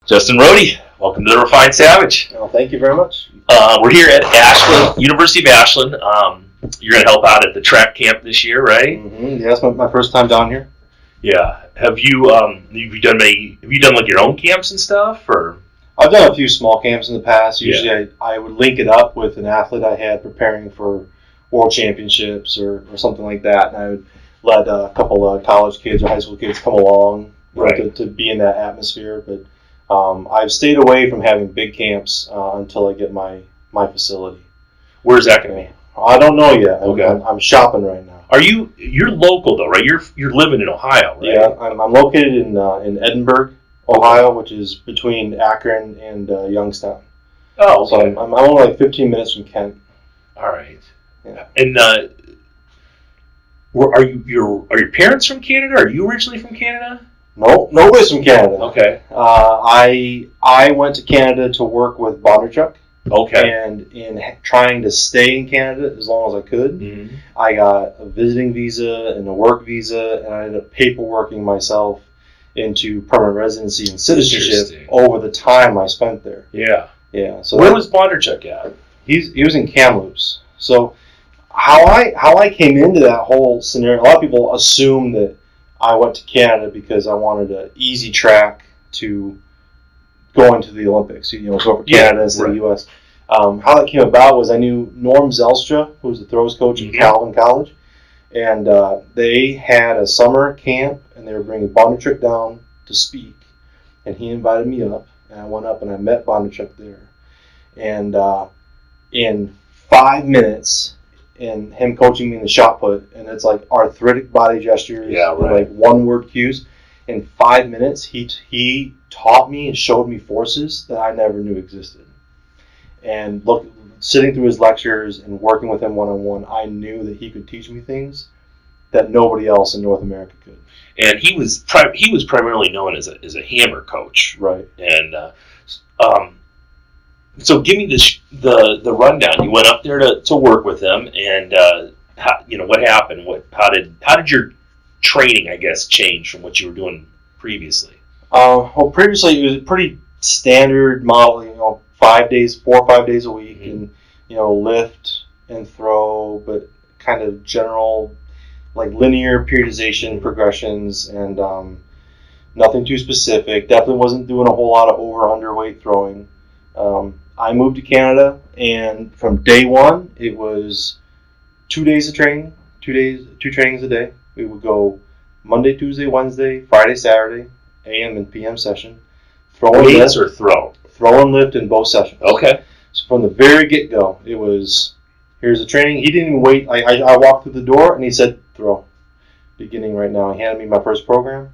Justin Rodhe, welcome to the Refined Savage. Well, thank you very much. We're here at Ashland, University of Ashland. You're going to help out at the track camp this year, right? Mm-hmm. Yeah, it's my first time down here. Yeah. Have you done like your own camps and stuff, or? I've done a few small camps in the past. Usually, I would link it up with an athlete I had preparing for world championships or something like that, and I would let a couple of college kids or high school kids come along, right, to be in that atmosphere. But I've stayed away from having big camps until I get my facility. Where's that going to be? I don't know yet. Okay. I'm shopping right now. You're local though, right? You're living in Ohio, right? Yeah, I'm located in Edinburgh, Ohio, which is between Akron and Youngstown. Oh, okay. So I'm only like 15 minutes from Kent. All right. Yeah. And are your parents from Canada? Are you originally from Canada? No, nobody's from Canada. Okay. I went to Canada to work with Bondarchuk. Okay. And in trying to stay in Canada as long as I could, mm-hmm. I got a visiting visa and a work visa, and I ended up paperworking myself into permanent residency and citizenship over the time I spent there. Yeah. Yeah. So where was Bondarchuk at? He was in Kamloops. So how I came into that whole scenario, a lot of people assume that I went to Canada because I wanted an easy track to going to the Olympics, go for Canada instead of the U.S. How that came about was I knew Norm Zelstra, who was the throws coach at Calvin College, and they had a summer camp, and they were bringing Bondarchuk down to speak, and he invited me up, and I went up and I met Bondarchuk there, and in 5 minutes, and him coaching me in the shot put, and it's like arthritic body gestures, and like one-word cues. In 5 minutes, he taught me and showed me forces that I never knew existed. And sitting through his lectures and working with him one-on-one, I knew that he could teach me things that nobody else in North America could. And he was primarily known as a hammer coach, right? And so give me the rundown. You went up there to work with him, and what happened? How did your training, I guess, change from what you were doing previously? Well, previously it was a pretty standard model, 4 or 5 days a week, and lift and throw, but kind of general, like linear periodization progressions, and nothing too specific. Definitely wasn't doing a whole lot of over/underweight throwing. I moved to Canada, and from day one, it was 2 days of training, 2 trainings a day. We would go Monday, Tuesday, Wednesday, Friday, Saturday, AM and PM session. Throw and lift, or throw? Throw and lift in both sessions. Okay. So from the very get-go, it was, here's the training. He didn't even wait. I walked through the door, and he said, throw. Beginning right now. He handed me my first program,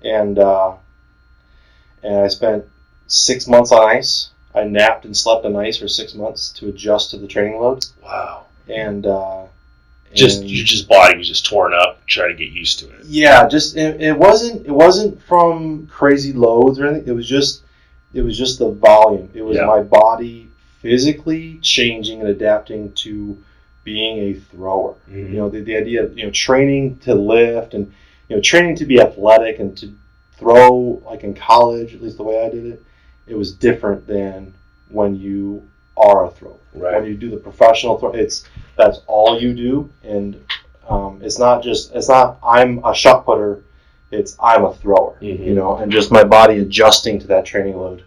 and I spent 6 months on ice. I napped and slept on ice for 6 months to adjust to the training load. Wow. And your body was just torn up, trying to get used to it. Yeah, it wasn't from crazy loads or anything. It was just the volume. It was my body physically changing and adapting to being a thrower. Mm-hmm. The idea of training to lift and training to be athletic and to throw, like in college, at least the way I did it. It was different than when you are a thrower. Right. When you do the professional throw, that's all you do, and it's not I'm a shot putter. It's I'm a thrower. Mm-hmm. And just my body adjusting to that training load.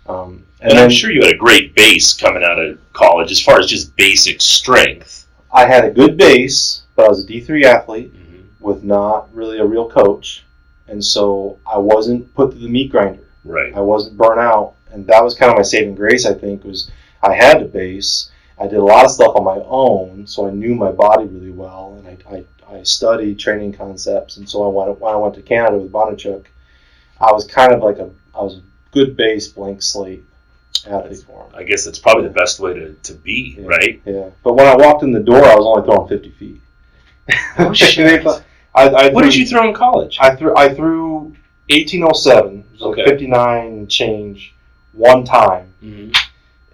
And I'm sure you had a great base coming out of college as far as just basic strength. I had a good base, but I was a D3 athlete with not really a real coach, and so I wasn't put through the meat grinder. Right. I wasn't burnt out, and that was kind of my saving grace, I think, was I had a base. I did a lot of stuff on my own, so I knew my body really well, and I studied training concepts, and so when I went to Canada with Bondarchuk, I was kind of like I was a good base, blank slate athlete for him. I guess that's probably the best way to be, right? Yeah. But when I walked in the door, I was only throwing 50 feet. Oh, shit. What did you throw in college? I threw 1807, so 59 change one time. Mm-hmm.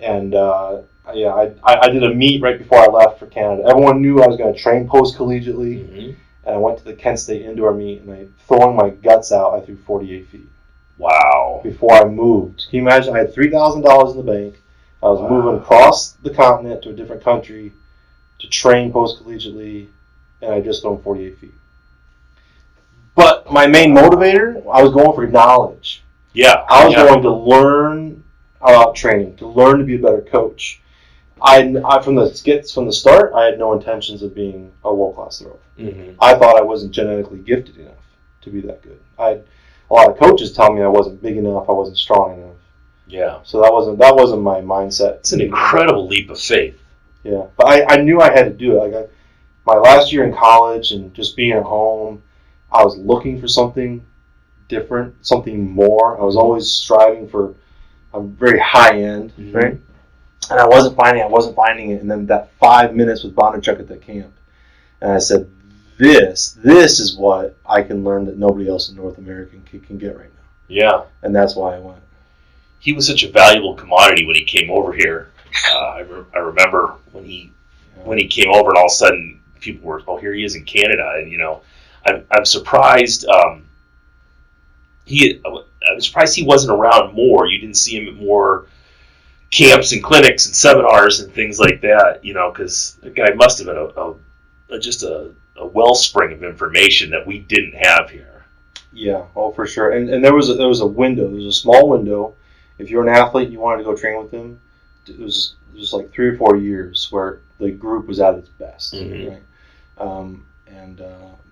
And I did a meet right before I left for Canada. Everyone knew I was going to train post-collegiately, and I went to the Kent State indoor meet, and throwing my guts out, I threw 48 feet. Wow. before I moved. Can you imagine? I had $3,000 in the bank. I was moving across the continent to a different country to train post-collegiately, and I just done 48 feet. But my main motivator, I was going for knowledge. Yeah. I was going to learn about training, to learn to be a better coach. I from the start, I had no intentions of being a world-class thrower. Mm-hmm. I thought I wasn't genetically gifted enough to be that good. I had a lot of coaches tell me I wasn't big enough, I wasn't strong enough. Yeah. So that wasn't my mindset. It's an incredible leap of faith. Yeah, but I knew I had to do it. Like my last year in college and just being at home, I was looking for something different, something more. I was always striving for a very high end, Mm-hmm. right? And I wasn't finding it. And then that 5 minutes with Bondarchuk at the camp, and I said, this is what I can learn that nobody else in North America can get right now. Yeah. And that's why I went. He was such a valuable commodity when he came over here. I remember when he came over, and all of a sudden people were, oh, here he is in Canada, and I'm surprised. I'm surprised he wasn't around more. You didn't see him at more camps and clinics and seminars and things like that. Because the guy must have been just a wellspring of information that we didn't have here. Yeah, oh for sure. And there was a window. There was a small window. If you're an athlete, you wanted to go train with him. It was just like 3 or 4 years where the group was at its best, Mm-hmm. right?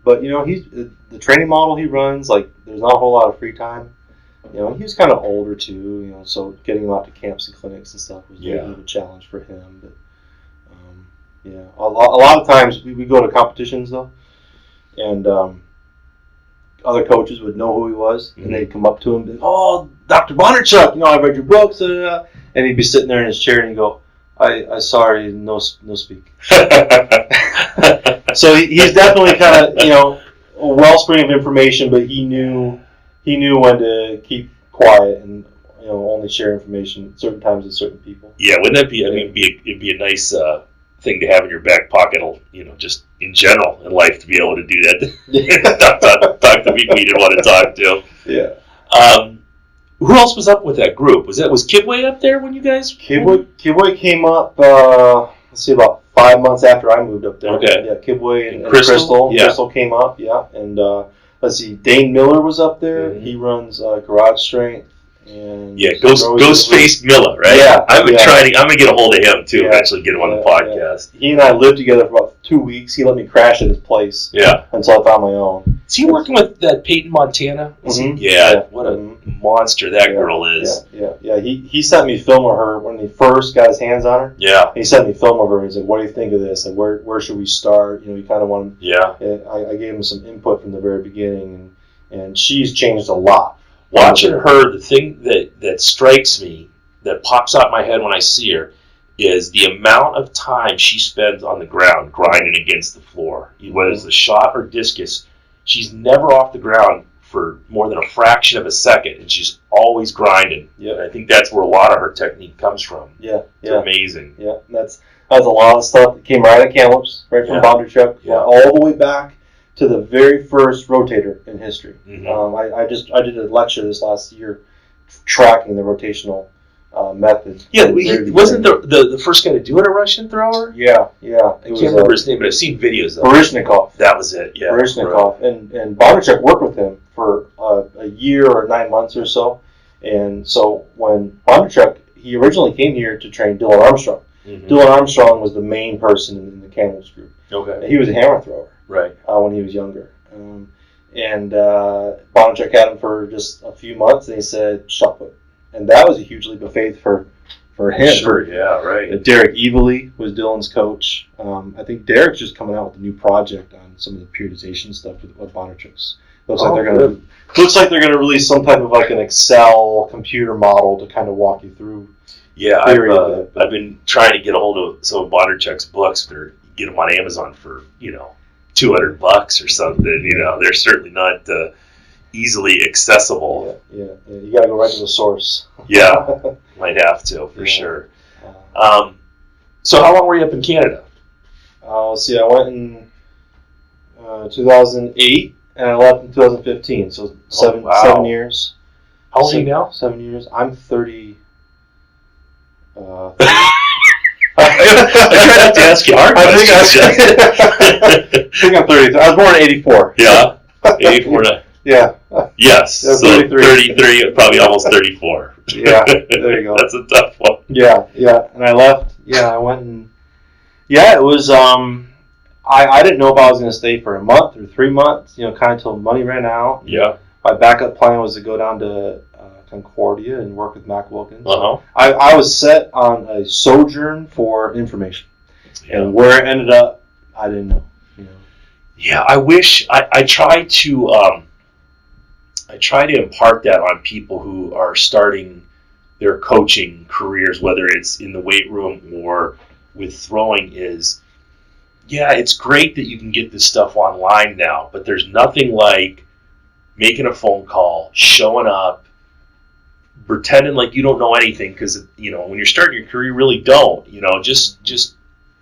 But he's the training model he runs. Like, there's not a whole lot of free time. He was kind of older too. So getting him out to camps and clinics and stuff was a little bit of a challenge for him. But a lot of times we go to competitions though, and other coaches would know who he was, and they'd come up to him and be, oh, Dr. Bondarchuk, I read your books, and he'd be sitting there in his chair, and he'd go, I sorry, no speak. So he's definitely kind of, a wellspring of information, but he knew when to keep quiet and, only share information at certain times with certain people. Yeah, wouldn't that be, it'd be a nice thing to have in your back pocket, just in general in life, to be able to do that. talk to people you didn't want to talk to. Yeah. Who else was up with that group? Was Kibwe up there when you guys? Kibwe came up. Let's see, about 5 months after I moved up there. Okay. Yeah, Kibwe and Crystal. Yeah. Crystal came up. Yeah, and let's see, Dane Miller was up there. Mm-hmm. He runs Garage Strength. And Ghostface Killah, right? Yeah, I've been trying. I'm gonna get a hold of him too. Eventually, get him on the podcast. Yeah. He and I lived together for about 2 weeks. He let me crash at his place. Yeah. Until I found my own. Is he working with that Peyton Montana? Mm-hmm. Yeah. What a monster that girl is. Yeah. He sent me film of her when he first got his hands on her. Yeah. He sent me film of her. And he said, "What do you think of this? Like, where should we start?" He kind of wanted. Yeah. I gave him some input from the very beginning, and she's changed a lot. Watching her, the thing that strikes me, that pops out in my head when I see her, is the amount of time she spends on the ground grinding against the floor. Whether it's the shot or discus, she's never off the ground for more than a fraction of a second, and she's always grinding. Yeah, I think that's where a lot of her technique comes from. Yeah, it's amazing. Yeah, that's a lot of stuff that came right at Kamloops, right from Bondarchuk, all the way back to the very first rotator in history. Mm-hmm. I did a lecture this last year tracking the rotational method. Yeah, wasn't the first guy to do it a Russian thrower? Yeah. I can't remember his name, but I've seen videos of it. Baryshnikov. That was it, yeah. Baryshnikov. Right. And Bondarchuk worked with him for a year or 9 months or so. And so when Bondarchuk, he originally came here to train Dylan Armstrong. Mm-hmm. Dylan Armstrong was the main person in the Kamloops group. Okay. He was a hammer thrower. Right. When he was younger. And Bondarchuk had him for just a few months, and he said, shot put. And that was a huge leap of faith for him. Sure, yeah, right. Derek Evely was Dylan's coach. I think Derek's just coming out with a new project on some of the periodization stuff with Bondarchuk's. Looks like they're gonna release some type of like an Excel computer model to kind of walk you through. Yeah, I've been trying to get a hold of some of Bondarchuk's books. Get them on Amazon for $200 or something. They're certainly not easily accessible. Yeah. You got to go right to the source. Yeah, might have to for sure. So how long were you up in Canada? Let's see. I went in 2008 and I left in 2015. So 7 years. How old are you now? 7 years. I'm 30. I tried not to ask you hard questions. I think I'm 33. I was born in 84. Yeah. 84. Yeah. Yes. Yeah, so 33, probably almost 34. Yeah. There you go. That's a tough one. Yeah. And I left. Yeah, I went and. Yeah, it was. I didn't know if I was going to stay for a month or 3 months. Kind of until money ran out. Yeah. My backup plan was to go down to Concordia and work with Mac Wilkins. Uh-huh. I was set on a sojourn for information, and where it ended up, I didn't know. Yeah, I wish I try to impart that on people who are starting their coaching careers, whether it's in the weight room or with throwing. It's great that you can get this stuff online now, but there's nothing like making a phone call, showing up, pretending like you don't know anything, because when you're starting your career, you really don't. Just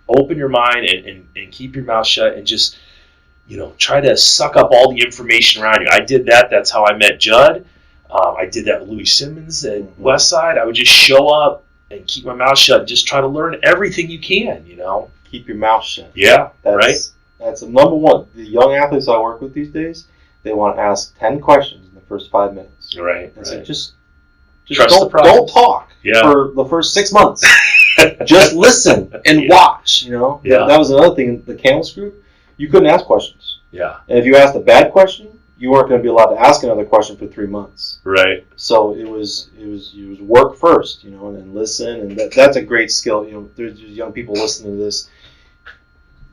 open your mind and keep your mouth shut, and just try to suck up all the information around you. I did that. That's how I met Judd. I did that with Louis Simmons at Westside. I would just show up and keep my mouth shut and just try to learn everything you can. Keep your mouth shut. Yeah, That's the number one. The young athletes I work with these days, they want to ask 10 questions in the first 5 minutes. Right. And so just trust the process. Don't talk for the first 6 months. Just listen and watch. Yeah. That was another thing in the Camels group. You couldn't ask questions. Yeah. And if you asked a bad question, you weren't going to be allowed to ask another question for 3 months. Right. So it was work first, and then listen, and that's a great skill. There's young people listening to this.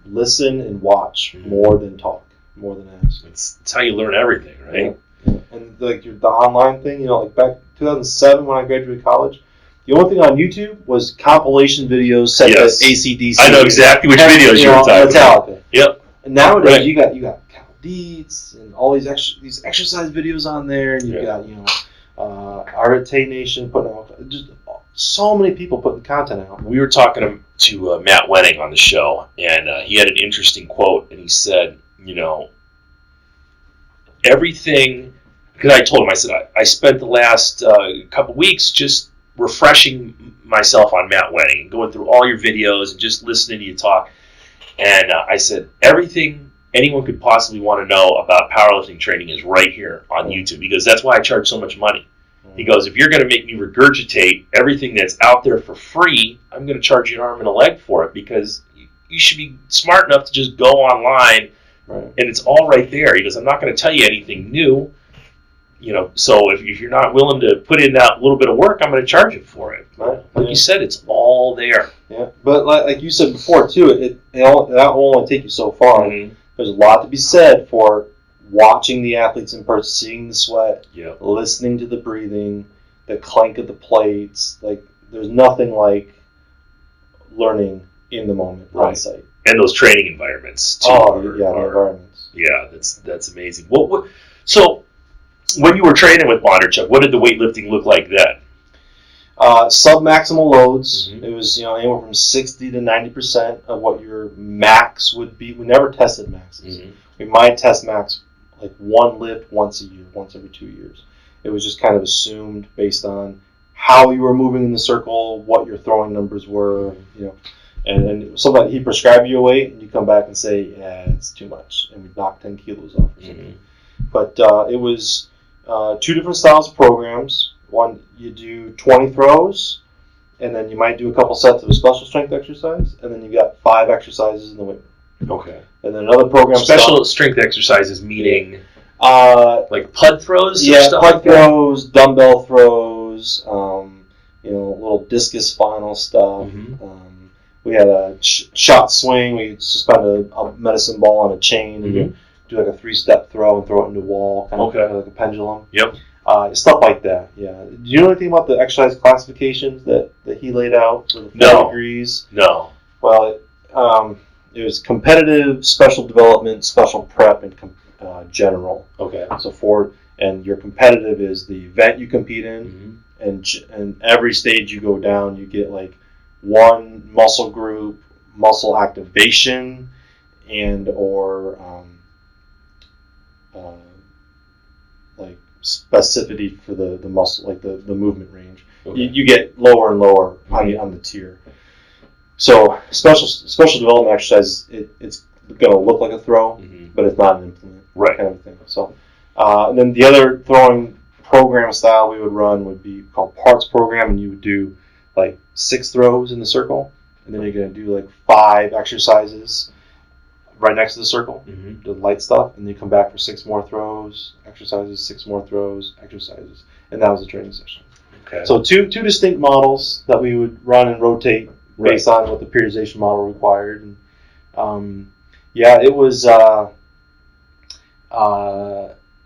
Listen and watch more than talk, more than ask. It's how you learn everything, right? Yeah. And the online thing, like back 2007 when I graduated college, the only thing on YouTube was compilation videos set to AC/DC. I know exactly which videos you were talking about. Yep. And nowadays you got Cal Dietz and all these exercise videos on there, and you've got Rodhe Nation putting out just so many people putting content out. We were talking to Matt Wenning on the show, and he had an interesting quote, and he said, everything, because I told him, I said, I spent the last couple weeks just refreshing myself on Matt Wenning and going through all your videos and just listening to you talk. And I said, everything anyone could possibly want to know about powerlifting training is right here on YouTube, because that's why I charge so much money. He goes, if you're going to make me regurgitate everything that's out there for free, I'm going to charge you an arm and a leg for it, because you should be smart enough to just go online, and it's all right there. He goes, I'm not going to tell you anything new. So if you're not willing to put in that little bit of work, I'm going to charge you for it. Like you said, it's all there. Yeah, but like you said before, too, that will only take you so far. Mm-hmm. There's a lot to be said for watching the athletes in person, seeing the sweat, listening to the breathing, the clank of the plates. Like, there's nothing like learning in the moment on site. And those training environments, too. The environments. Yeah, that's amazing. So, when you were training with Bondarchuk, what did the weightlifting look like then? Sub-maximal loads. Mm-hmm. It was anywhere from 60 to 90% of what your max would be. We never tested maxes. Mm-hmm. We might test max like one lift once a year, once every 2 years. It was just kind of assumed based on how you were moving in the circle, what your throwing numbers were, and something he'd prescribe you a weight, and you come back and say, yeah, it's too much, and we'd knock 10 kilos off or something. Mm-hmm. But it was 2 different styles of programs. One, you do 20 throws, and then you might do a couple sets of a special strength exercise, and then you got 5 exercises in the weight room. Okay. And then another program. Special strength exercises, meaning like pud throws? Yeah, stuff pud throws, dumbbell throws, little discus final stuff. Mm-hmm. We had a shot swing. We suspend a medicine ball on a chain and do like a 3-step throw and throw it into a wall, kind of like a pendulum. Yep. Stuff like that, yeah. Do you know anything about the exercise classifications that he laid out for the 4 degrees? No. Well, it was competitive, special development, special prep, and general. Okay. So and your competitive is the event you compete in, and every stage you go down, you get like one muscle group, muscle activation, and or like specificity for the muscle, like the movement range. Okay. You get lower and lower on the tier. So special development exercise, it's going to look like a throw, but it's not an implement, right? Kind of thing. So, and then the other throwing program style we would run would be called parts program, and you would do like 6 throws in the circle, and then you're going to do like 5 exercises right next to the circle, the light stuff, and then you come back for 6 more throws, exercises, 6 more throws, exercises, and that was the training session. Okay. So two distinct models that we would run and rotate based on what the periodization model required. And, it was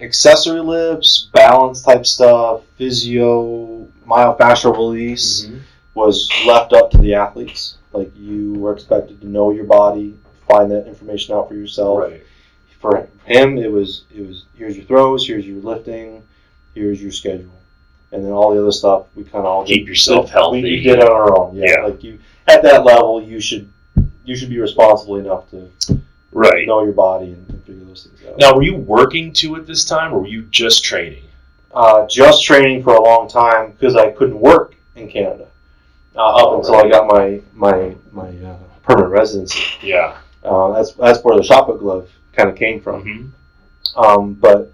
accessory lifts, balance type stuff, physio, myofascial release was left up to the athletes. Like, you were expected to know your body, find that information out for yourself. Right. For him, it was here's your throws, here's your lifting, here's your schedule. And then all the other stuff, we kind of all keep yourself healthy. We did it on our own. Yeah. Like, you at that level, you should be responsible enough to know your body and figure those things out. Now, were you working too at this time, or were you just training? Just training for a long time because I couldn't work in Canada up until I got my permanent residency. Yeah. That's where the shot put glove kind of came from. But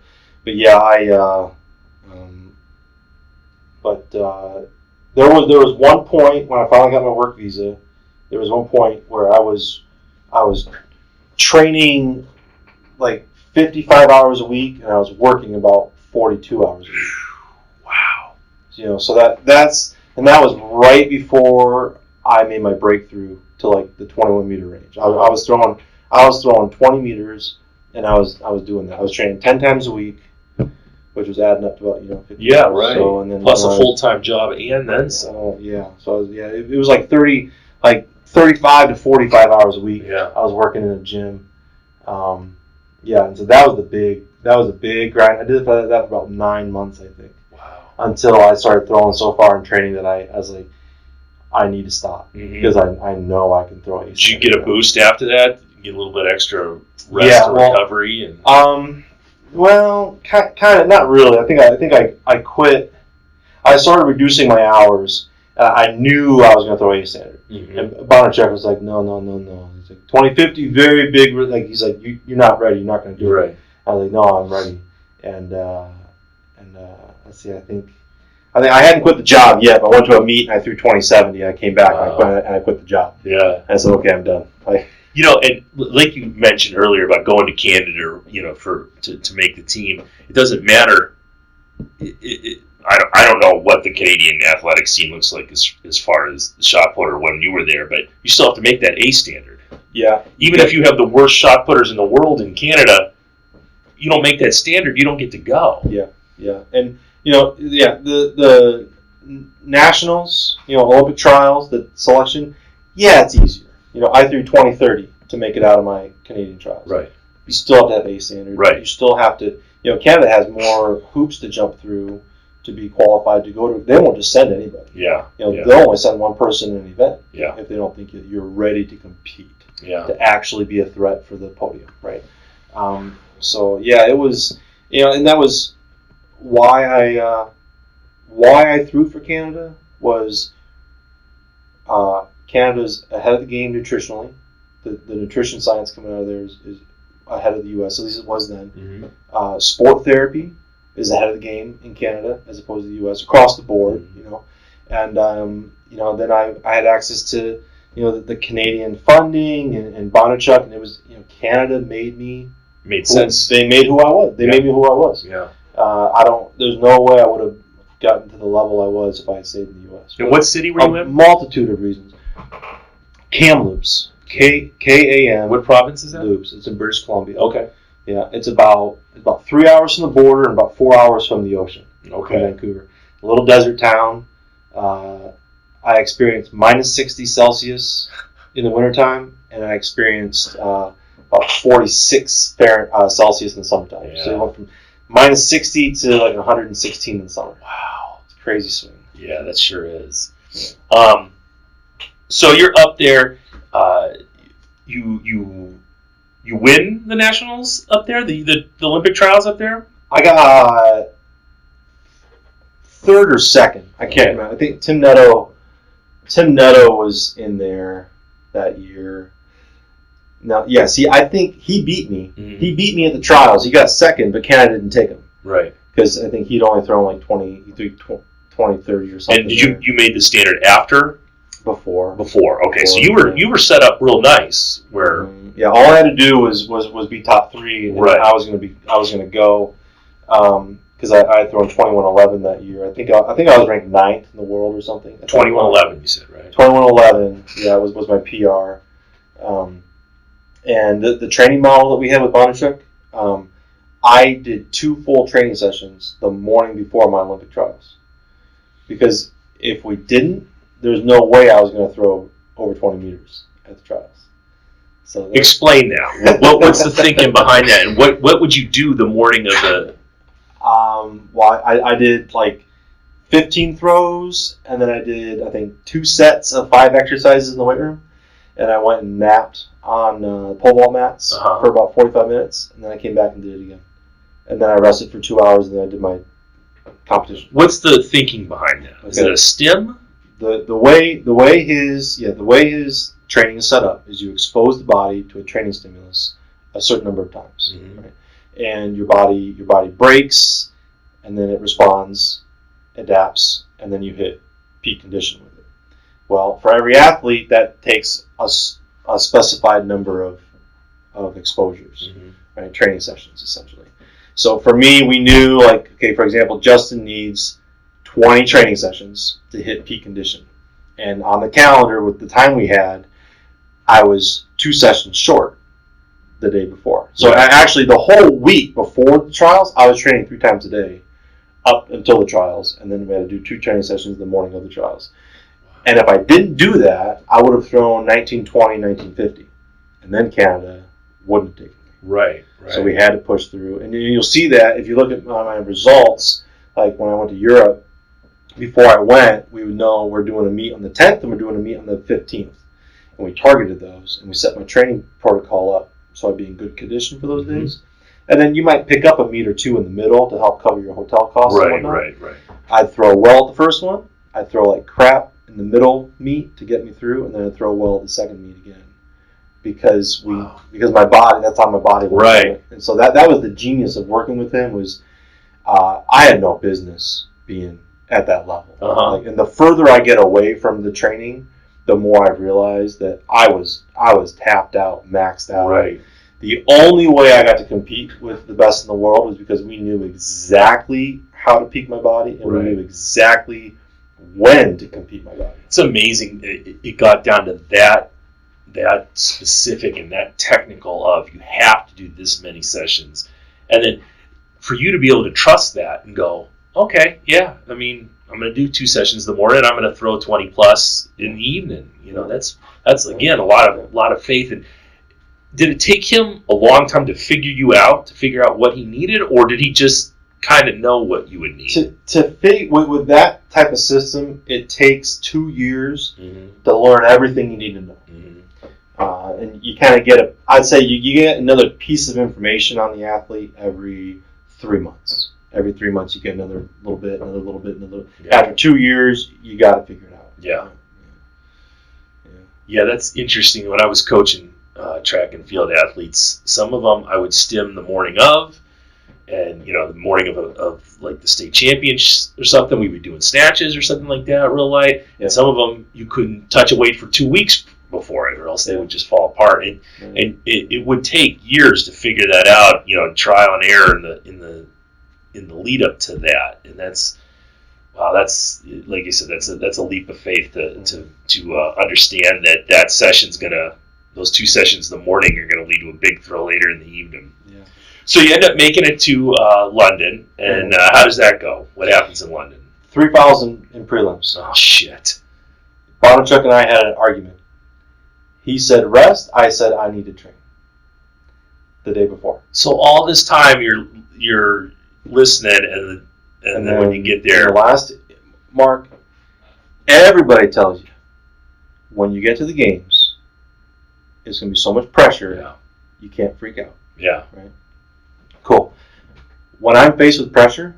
there was one point when I finally got my work visa. There was one point where I was training like 55 hours a week, and I was working about 42 hours a week. Wow. So that was right before I made my breakthrough to like the 21 meter range. I was throwing 20 meters, and I was doing that. I was training 10 times a week, which was adding up to about 50 hours. Right. So, and then plus a full-time job and then some. So it was like 35 to 45 hours a week. Yeah. I was working in a gym. And so that was the big grind. I did that for about 9 months, I think. Wow. Until I started throwing so far in training that I was like, I need to stop because I know I can throw. Did you get a boost after that? Get a little bit extra rest and recovery? And well, kind of, not really. I think I quit. I started reducing my hours. I knew I was going to throw A standard. And Bonachek was like, no. He's like, 2050, very big. Like, he's like, you're not ready. You're not going to do it. I was like, no, I'm ready. And let's see. I think I hadn't quit the job yet, but I went to a meet and I threw 2070. I came back and I quit the job. Yeah. And I said, okay, I'm done. And like you mentioned earlier about going to Canada, to make the team, it doesn't matter. I don't know what the Canadian athletic scene looks like as far as the shot putter when you were there, but you still have to make that A standard. Yeah. Even if you have the worst shot putters in the world in Canada, you don't make that standard, you don't get to go. Yeah. And the nationals, Olympic trials, the selection, it's easier. I threw 2030 to make it out of my Canadian trials. Right. You still have to have A standard. Right. You still have to, Canada has more hoops to jump through to be qualified to go to. They won't just send anybody. Yeah. They'll only send one person in an event. Yeah. If they don't think that you're ready to compete. Yeah. To actually be a threat for the podium. Right. It was, and that was why I threw for Canada was Canada's ahead of the game nutritionally. The nutrition science coming out of there is ahead of the U.S. At least it was then. Sport therapy is ahead of the game in Canada as opposed to the U.S. across the board. And then I had access to the Canadian funding and Bonachuk, and it was Canada made sense. They made who I was. They made me who I was. Yeah. There's no way I would have gotten to the level I was if I had stayed in the U.S. And what city were you in? A multitude of reasons. Kamloops. K-A-M. What province is that? Loops. It's in British Columbia. Okay. Yeah, it's about 3 hours from the border and about 4 hours from the ocean. Okay. From Vancouver. A little desert town. I experienced minus 60 Celsius in the wintertime, and I experienced about 46 Celsius in the summertime. Yeah. So it went from minus 60 to like 116 in the summer. Wow. It's a crazy swing. Yeah, that sure is. So you're up there. You win the nationals up there, the Olympic trials up there. I third or second. I can't remember. I think Tim Netto was in there that year. No, yeah. See, I think he beat me. Mm-hmm. He beat me at the trials. He got second, but Canada didn't take him. Right. Because I think he'd only thrown like 20, 30 or something. And did you made the standard after? Before. Okay, so you were set up real nice. Where yeah, all I had to do was be top 3, and I was gonna go because I had thrown 21:11 that year. I think I was ranked 9th in the world or something. 21:11, you said, right? 21:11, yeah, was my PR. And the training model that we had with Bondarchuk, I did 2 full training sessions the morning before my Olympic trials. Because if we didn't, there's no way I was going to throw over 20 meters at the trials. So explain that. What's the thinking behind that? And what would you do the morning of the... Well, I did like 15 throws, and then I did, I think, 2 sets of 5 exercises in the weight room. And I went and napped on pole vault mats for about 45 minutes, and then I came back and did it again. And then I rested for 2 hours, and then I did my competition. What's the thinking behind that? Okay. Is it a stim? The way his training is set up is you expose the body to a training stimulus a certain number of times, right? And your body breaks, and then it responds, adapts, and then you hit peak condition with it. Well, for every athlete, that takes a specified number of exposures, right? Training sessions, essentially. So for me, we knew, like, okay, for example, Justin needs 20 training sessions to hit peak condition. And on the calendar, with the time we had, I was 2 sessions short the day before. So actually, the whole week before the trials, I was training 3 times a day up until the trials. And then we had to do 2 training sessions the morning of the trials. And if I didn't do that, I would have thrown 1920, 1950. And then Canada wouldn't take me. Right. So we had to push through. And you'll see that if you look at my results, like when I went to Europe, before I went, we would know we're doing a meet on the 10th and we're doing a meet on the 15th. And we targeted those, and we set my training protocol up so I'd be in good condition for those days. And then you might pick up a meet or 2 in the middle to help cover your hotel costs and whatnot. Right. I'd throw well at the first one. I'd throw like crap in the middle meet to get me through, and then I'd throw well at the second meet again. Because my body, that's how my body was. Right. And so that was the genius of working with him was I had no business being at that level. And the further I get away from the training, the more I realized that I was tapped out, maxed out. Right. The only way I got to compete with the best in the world was because we knew exactly how to peak my body, and we knew exactly when to compete my body. It's amazing. It got down to that specific and that technical of you have to do this many sessions. And then for you to be able to trust that and go, okay, yeah, I mean, I'm going to do 2 sessions in the morning. I'm going to throw 20 plus in the evening. You know, that's again a lot of faith. And did it take him a long time to figure out what he needed, or did he just kind of know what you would need? With that type of system, it takes 2 years to learn everything you need to know. And you kind of get I'd say you get another piece of information on the athlete every 3 months. Every 3 months you get another little bit. After 2 years, you got to figure it out. Yeah, that's interesting. When I was coaching track and field athletes, some of them I would stim the morning of, and the morning of like the state champions or something, we would be doing snatches or something like that, real light. And some of them you couldn't touch a weight for 2 weeks before it, or else they would just fall apart. And it would take years to figure that out. Trial and error in the lead up to that, and that's like you said, that's a leap of faith to understand that session's those 2 sessions in the morning are gonna lead to a big throw later in the evening. Yeah. So you end up making it to London, and how does that go? What happens in London? 3 fouls in prelims. Oh shit! Bondarchuk and I had an argument. He said rest. I said I need to train. The day before. So all this time you're listening, and then when you get there, Mark, everybody tells you when you get to the games, it's going to be so much pressure, you can't freak out. Yeah. Right. Cool. When I'm faced with pressure,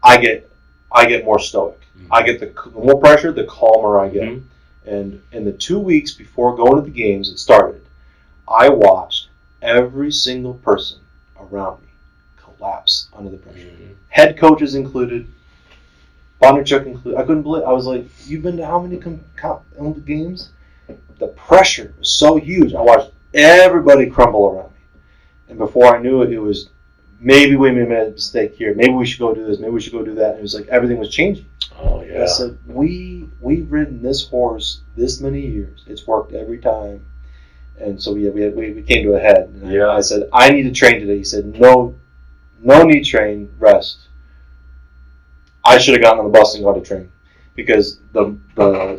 I get I get more stoic. Mm-hmm. I get the more pressure, the calmer I get. Mm-hmm. And in the 2 weeks before going to the games, it started, I watched every single person around me collapse under the pressure. Mm-hmm. Head coaches included, Bondarchuk included. I couldn't believe. I was like, "You've been to how many Olympic games?" The pressure was so huge. I watched everybody crumble around me, and before I knew it, it was maybe we made a mistake here. Maybe we should go do this. Maybe we should go do that. And it was like everything was changing. Oh yeah. And I said, we've ridden this horse this many years. It's worked every time, and so we came to a head. And I said, I need to train today. He said, no need to train. Rest. I should have gotten on the bus and gone to train, because the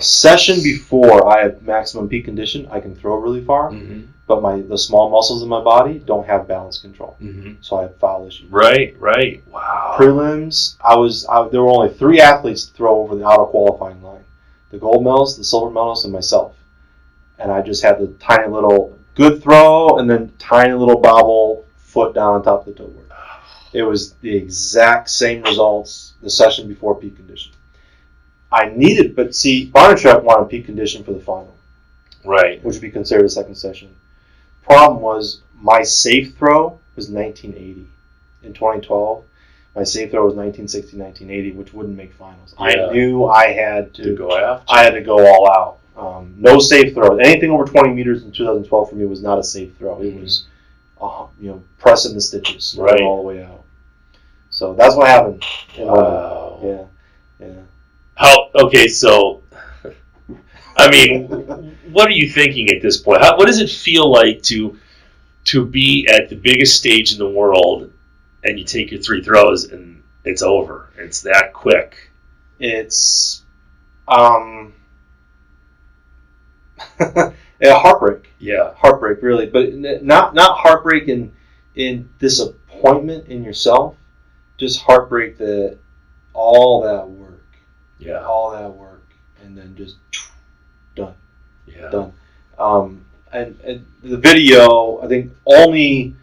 session before I have maximum peak condition, I can throw really far, Mm-hmm. but the small muscles in my body don't have balance control, Mm-hmm. so I have foul issues. Right. Wow. Prelims, there were only 3 athletes to throw over the auto qualifying line: the gold medals, the silver medals, and myself. And I just had the tiny little good throw and then tiny little bobble foot down on top of the toe work. It was the exact same results the session before peak condition. I needed, but see, Bondarchuk wanted peak condition for the final, Right. which would be considered a second session. Problem was, my safe throw was 1980. In 2012, my safe throw was 1960, 1980, which wouldn't make finals. Yeah. I knew I had to go after. I had to go all out. No safe throw. Anything over 20 meters in 2012 for me was not a safe throw. It was, pressing the stitches Right. all the way out. So that's what happened. Wow. Yeah. Okay, so, I mean, what are you thinking at this point? What does it feel like to be at the biggest stage in the world, and you take your 3 throws and it's over? It's that quick. It's heartbreak. Yeah. Heartbreak, really, but not heartbreak in disappointment in yourself. Just heartbreak that all that work. Yeah. All that work, and then just done. Yeah. Done. And the video, I think only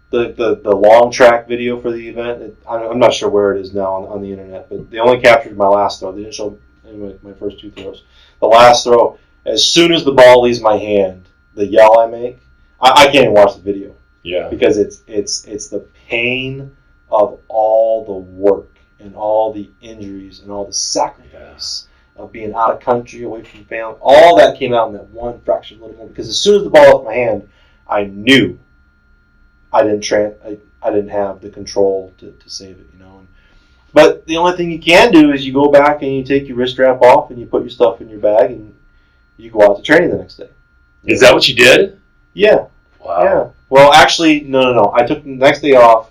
the long track video for the event. I'm not sure where it is now on the internet, but they only captured my last throw. They didn't show my first 2 throws. The last throw, as soon as the ball leaves my hand, the yell I make, I can't even watch the video. Yeah. Because it's the pain of all the work and all the injuries and all the sacrifice of being out of country, away from family. All that came out in that one fraction of a little moment. Because as soon as the ball left my hand, I knew I didn't have the control to save it, But the only thing you can do is you go back and you take your wrist strap off and you put your stuff in your bag and you go out to training the next day. Is that what you did? Yeah. Wow. Yeah. Well, actually, no. I took the next day off.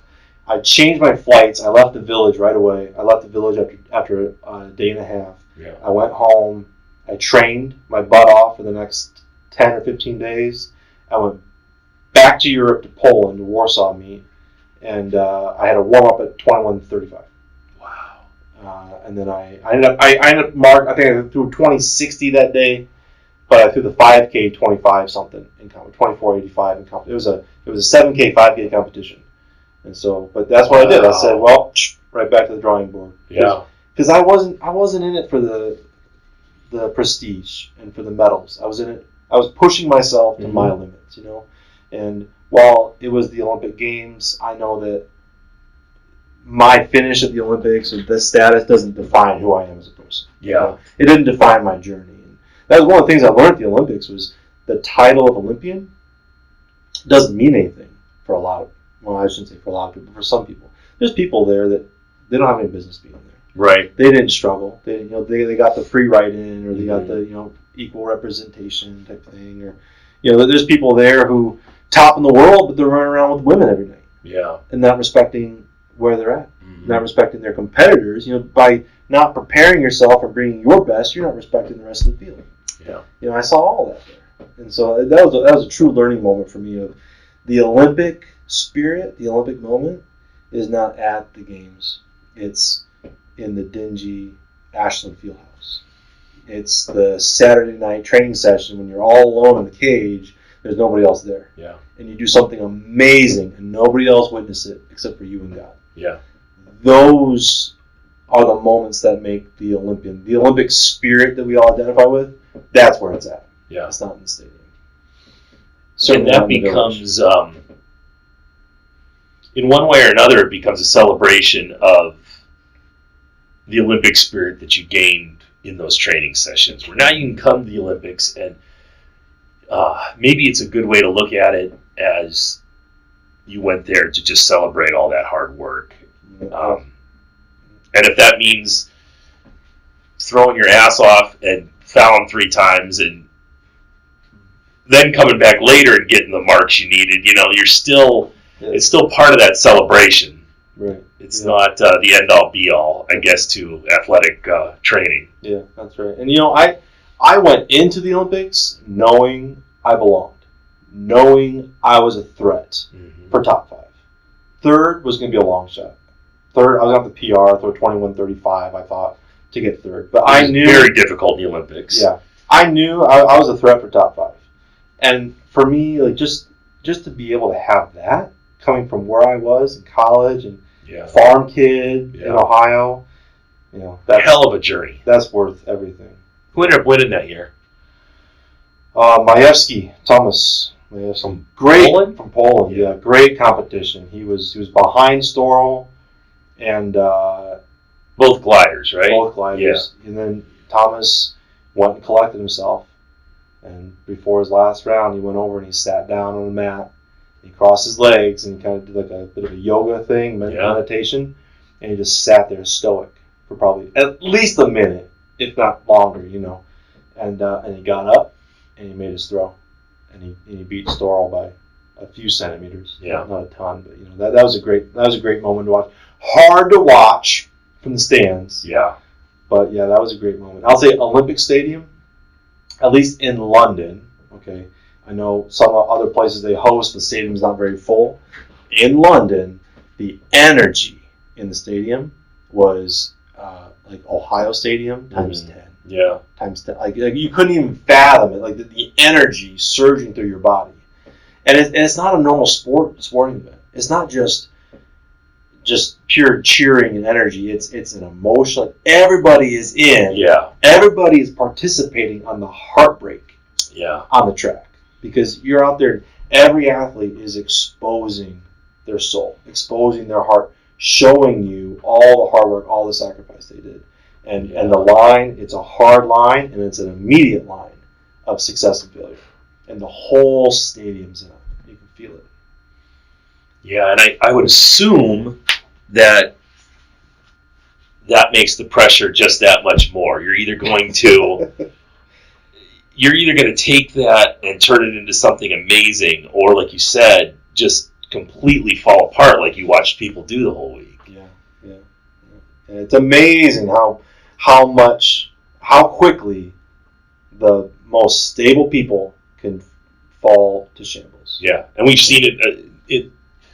I changed my flights. I left the village right away. I left the village after a day and a half. Yeah. I went home. I trained my butt off for the next 10 or 15 days. I went back to Europe, to Poland, to Warsaw meet, and I had a warm-up at 21:35. Wow. And then I ended up I think I threw 20:60 that day, but I threw the 5K 25 something in competition, 24:85 in competition. It was a 7K 5K competition. And so, but that's what I did. I said, well, right back to the drawing board. Yeah. Because I wasn't in it for the prestige and for the medals. I was in it. I was pushing myself to my limits, And while it was the Olympic Games, I know that my finish at the Olympics or this status doesn't define who I am as a person. Yeah. It didn't define my journey. And that was one of the things I learned at the Olympics was the title of Olympian doesn't mean anything for a lot of. Well, I shouldn't say for a lot of people, for some people. There's people there that they don't have any business being there. Right. They didn't struggle. They got the free write-in, or they got the equal representation type thing, or there's people there who top in the world, but they're running around with women every night. Yeah. And not respecting where they're at, not respecting their competitors. By not preparing yourself or bringing your best, you're not respecting the rest of the field. Yeah. I saw all that there, and so that was a true learning moment for me. Of the Olympic spirit, the Olympic moment, is not at the games. It's in the dingy Ashland Fieldhouse. It's the Saturday night training session when you're all alone in the cage. There's nobody else there. Yeah. And you do something amazing, and nobody else witnessed it except for you and God. Yeah. Those are the moments that make the Olympian. The Olympic spirit that we all identify with, that's where it's at. Yeah. It's not in the stadium. And that becomes, in one way or another, it becomes a celebration of the Olympic spirit that you gained in those training sessions, where now you can come to the Olympics and maybe it's a good way to look at it as you went there to just celebrate all that hard work. And if that means throwing your ass off and fouling 3 times and then coming back later and getting the marks you needed, you're still, it's still part of that celebration. Right. It's not the end-all, be-all, I guess, to athletic training. Yeah, that's right. And, I went into the Olympics knowing I belonged, knowing I was a threat for top 5. Third was going to be a long shot. Third, I was at the PR, throw 21:35, I thought, to get third. But I knew... very difficult in the Olympics. Yeah. I knew I was a threat for top 5. And for me, like just to be able to have that, coming from where I was in college and farm kid in Ohio, that's hell of a journey. That's worth everything. Who ended up winning that year? Majewski, Thomas. From great Poland? From Poland, yeah. Great competition. He was behind Storl and both gliders, right? Both gliders. Yeah. And then Thomas went and collected himself. And before his last round, he went over and he sat down on the mat. He crossed his legs and kind of did like a bit of a yoga thing, meditation. And he just sat there stoic for probably at least a minute, if not longer, And he got up and he made his throw. And he beat Storl by a few centimeters. Yeah. Not a ton, but that was a great moment to watch. Hard to watch from the stands. Yeah. But yeah, that was a great moment. I'll say Olympic Stadium, at least in London, okay. I know some other places they host, the stadium's not very full. In London, the energy in the stadium was like Ohio Stadium times 10. Yeah. Times 10. Like you couldn't even fathom it. Like the energy surging through your body. And it's not a normal sporting event. It's not just pure cheering and energy. It's an emotion. Like everybody is in. Yeah. Everybody is participating on the heartbreak. Yeah. On the track. Because you're out there, every athlete is exposing their soul, exposing their heart, showing you all the hard work, all the sacrifice they did. And the line, it's a hard line, and it's an immediate line of success and failure. And the whole stadium's in it. You can feel it. Yeah, and I would assume that makes the pressure just that much more. You're either going to take that and turn it into something amazing, or like you said, just completely fall apart like you watched people do the whole week. Yeah. And it's amazing how quickly the most stable people can fall to shambles. Yeah, and we've seen it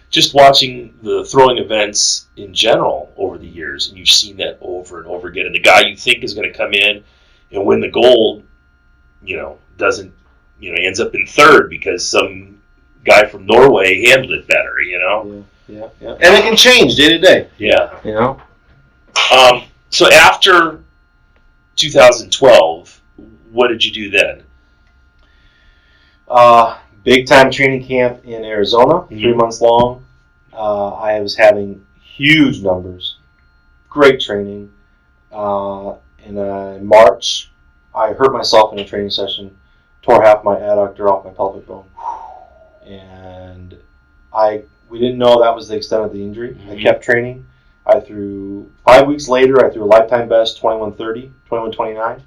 just watching the throwing events in general over the years, and you've seen that over and over again. And the guy you think is going to come in and win the gold, doesn't, ends up in third because some guy from Norway handled it better, Yeah. And it can change day to day. Yeah. So after 2012, what did you do then? Big time training camp in Arizona, 3 months long. I was having huge numbers, great training. In March, I hurt myself in a training session, tore half my adductor off my pelvic bone, and we didn't know that was the extent of the injury. Mm-hmm. I kept training. I threw 5 weeks later. I threw a lifetime best 21:30, 21:29,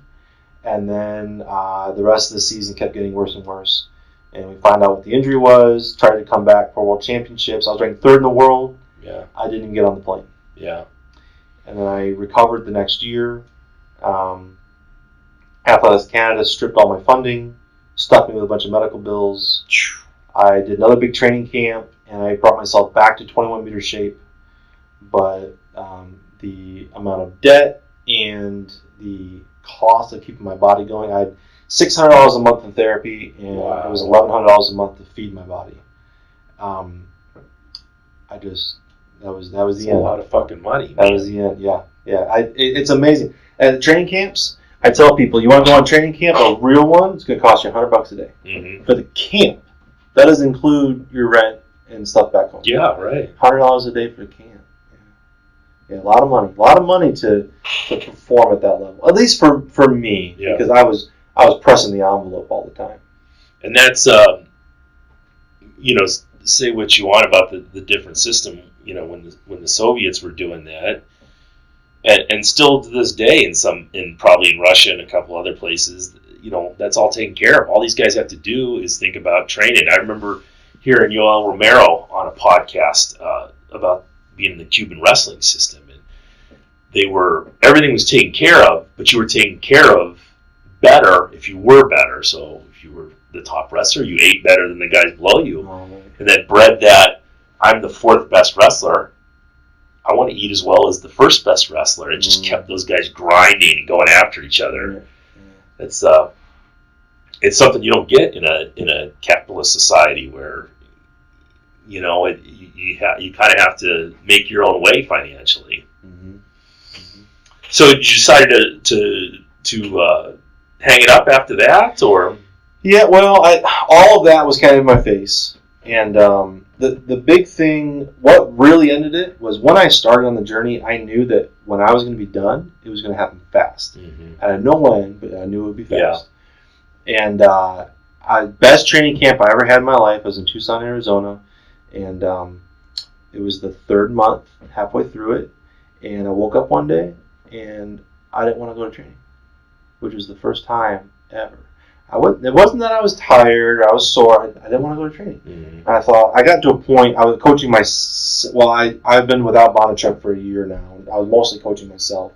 and then the rest of the season kept getting worse and worse. And we found out what the injury was. Tried to come back for World Championships. I was ranked third in the world. Yeah. I didn't even get on the plane. Yeah. And then I recovered the next year. Athletics Canada stripped all my funding, stuck me with a bunch of medical bills. I did another big training camp, and I brought myself back to 21-meter shape. But the amount of debt and the cost of keeping my body going, I had $600 a month in therapy, and it was $1,100 a month to feed my body. That was the end. A lot of fucking money. That was the end. Yeah. Yeah, it's amazing. At training camps, I tell people, you want to go on training camp, a real one, it's going to cost you $100 a day. Mm-hmm. For the camp, that doesn't include your rent and stuff back home. Yeah, right. $100 a day for the camp. Yeah, a lot of money. A lot of money to perform at that level. At least for me, because I was pressing the envelope all the time. And that's say what you want about the different system. When the Soviets were doing that, and still to this day in probably in Russia and a couple other places, that's all taken care of. All these guys have to do is think about training. I remember hearing Yoel Romero on a podcast about being in the Cuban wrestling system, and everything was taken care of, but you were taken care of better if you were better. So if you were the top wrestler, you ate better than the guys below you, and then bred that I'm the fourth best wrestler, I want to eat as well as the first best wrestler. It just kept those guys grinding and going after each other. It's something you don't get in a capitalist society where you kind of have to make your own way financially. Mm-hmm. Mm-hmm. So you decided to hang it up after that, or? Yeah, well, all of that was kind of in my face, and the big thing, what really ended it, was when I started on the journey, I knew that when I was going to be done, it was going to happen fast. Mm-hmm. I didn't know when, but I knew it would be fast. Yeah. And best training camp I ever had in my life was in Tucson, Arizona, and it was the third month, halfway through it, and I woke up one day, and I didn't want to go to training, which was the first time ever. It wasn't that I was tired or I was sore. I didn't want to go to training. Mm-hmm. I thought, I got to a point, I was coaching I've been without Bonachuk for a year now. I was mostly coaching myself.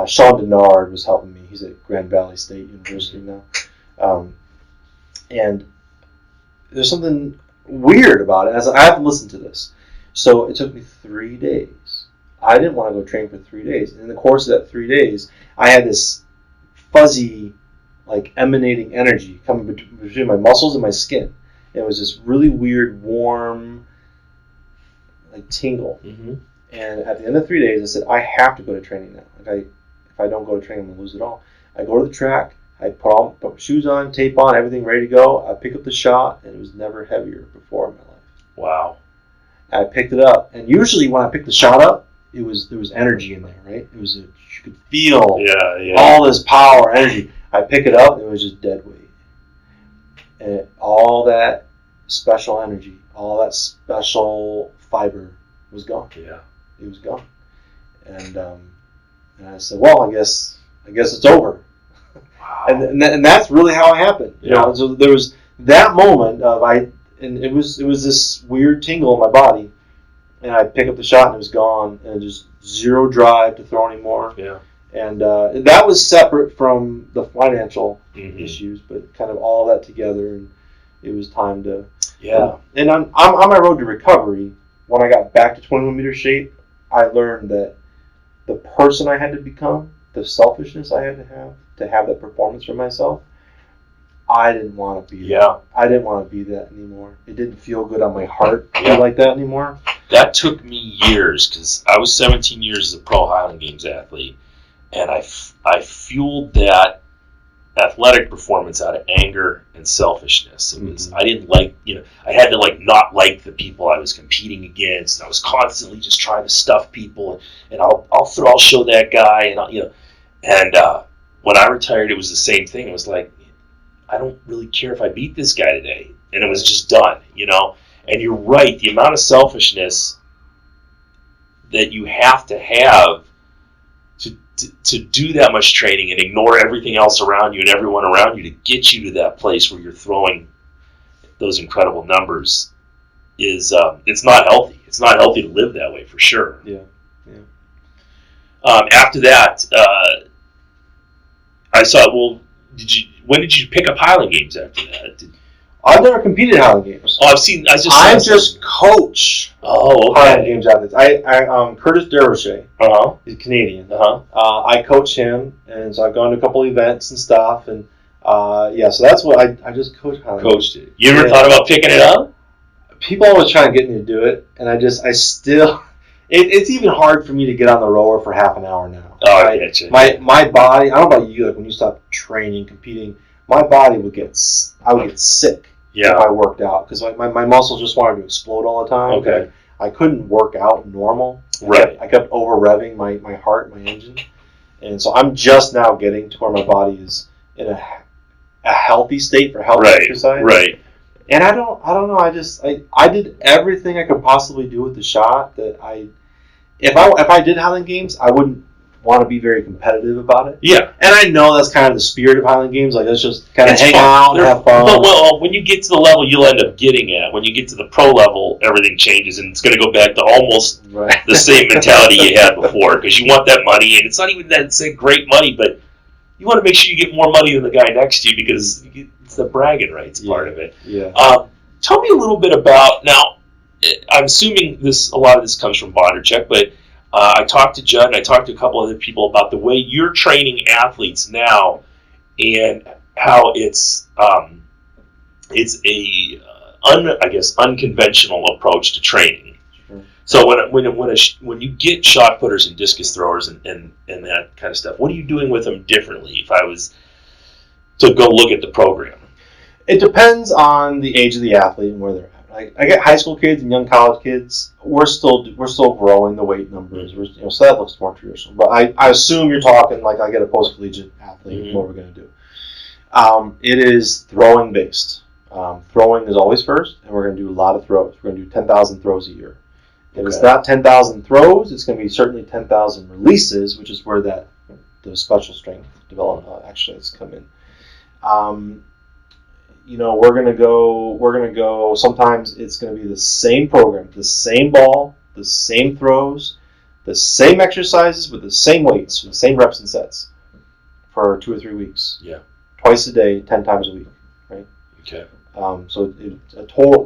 Sean Denard was helping me. He's at Grand Valley State University now. And there's something weird about it. I have to listen to this. So it took me 3 days. I didn't want to go train for 3 days. And in the course of that 3 days, I had this fuzzy, emanating energy coming between my muscles and my skin. It was this really weird, warm, tingle. Mm-hmm. And at the end of 3 days, I said, I have to go to training now. If I don't go to training, I'm going to lose it all. I go to the track, I put my shoes on, tape on, everything ready to go. I pick up the shot, and it was never heavier before in my life. Wow. I picked it up, and usually when I picked the shot up, there was energy in there, right? You could feel all this power, energy. I pick it up, and it was just dead weight. And all that special energy, all that special fiber was gone. Yeah. It was gone. And I said, well, I guess it's over. Wow. And that's really how it happened. Yeah. So there was that moment and it was this weird tingle in my body, and I pick up the shot and it was gone, and just zero drive to throw anymore. Yeah. And that was separate from the financial issues, but kind of all that together, and it was time to. Yeah. And I'm on my road to recovery. When I got back to 21-meter shape, I learned that the person I had to become, the selfishness I had to have that performance for myself, I didn't want to be that. I didn't want to be that anymore. It didn't feel good on my heart to be like that anymore. That took me years, because I was 17 years as a pro Highland Games athlete, and I fueled that athletic performance out of anger and selfishness. It was, I didn't I had to not like the people I was competing against. I was constantly just trying to stuff people, and I'll show that guy, and when I retired, it was the same thing. It was like, I don't really care if I beat this guy today, and it was just done, And you're right, the amount of selfishness that you have to do that much training and ignore everything else around you and everyone around you to get you to that place where you're throwing those incredible numbers is it's not healthy. It's not healthy to live that way, for sure. Yeah. After that, I saw. Well, when did you pick up Highland Games after that? I've never competed in Highland Games. Oh, I just coach. Oh, okay. Highland Games athletes. Curtis Deroshay. He's Canadian. I coach him, and so I've gone to a couple events and stuff, and so that's what I just coach Highland Games. Coached it. You ever thought about picking it up? People always try to get me to do it, and I still, It's even hard for me to get on the rower for half an hour now. Oh, I get you. My body, I don't know about you, like when you stop training, competing, my body I would get sick if I worked out because my muscles just wanted to explode all the time. Okay. I couldn't work out normal. Right. I kept over revving my heart, my engine. And so I'm just now getting to where my body is in a healthy state for healthy exercise. Right. And I don't know. I did everything I could possibly do with the shot. If I did Highland Games, I wouldn't want to be very competitive about it. Yeah. And I know that's kind of the spirit of Highland Games. Like, let's just kind of hang out and have fun. But, well, when you get to the level you'll end up getting at, when you get to the pro level, everything changes, and it's going to go back to almost the same mentality you had before, because you want that money, and it's not even that it's great money, but you want to make sure you get more money than the guy next to you, because it's the bragging rights part of it. Yeah. Tell me a little bit about, now, I'm assuming a lot of this comes from Bondarchuk, but I talked to Judd and I talked to a couple other people about the way you're training athletes now and how it's unconventional approach to training. Sure. So when you get shot putters and discus throwers and that kind of stuff, what are you doing with them differently if I was to go look at the program? It depends on the age of the athlete and where they're at. I get high school kids and young college kids. We're still growing the weight numbers. So that looks more traditional. But I assume you're talking like I get a post collegiate athlete. Mm-hmm. What we're going to do. It is throwing based. Throwing is always first, and we're going to do a lot of throws. We're going to do 10,000 throws a year. If it's not 10,000 throws, it's going to be certainly 10,000 releases, which is where the special strength development exercises come in. We're gonna go. Sometimes it's gonna be the same program, the same ball, the same throws, the same exercises with the same weights, the same reps and sets for 2 or 3 weeks. Yeah. Twice a day, 10 times a week, right? Okay. So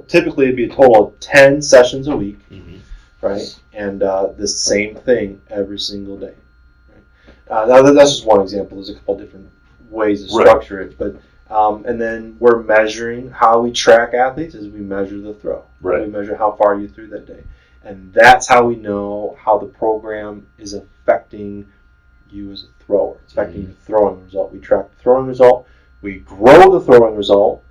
typically it'd be a total of 10 sessions a week, mm-hmm. right? And the same thing every single day. Right? Now that's just one example. There's a couple different ways to structure it, but. And then we're measuring how we track athletes is we measure the throw. Right. We measure how far you threw that day. And that's how we know how the program is affecting you as a thrower. It's affecting the throwing result. We track the throwing result. We grow the throwing result,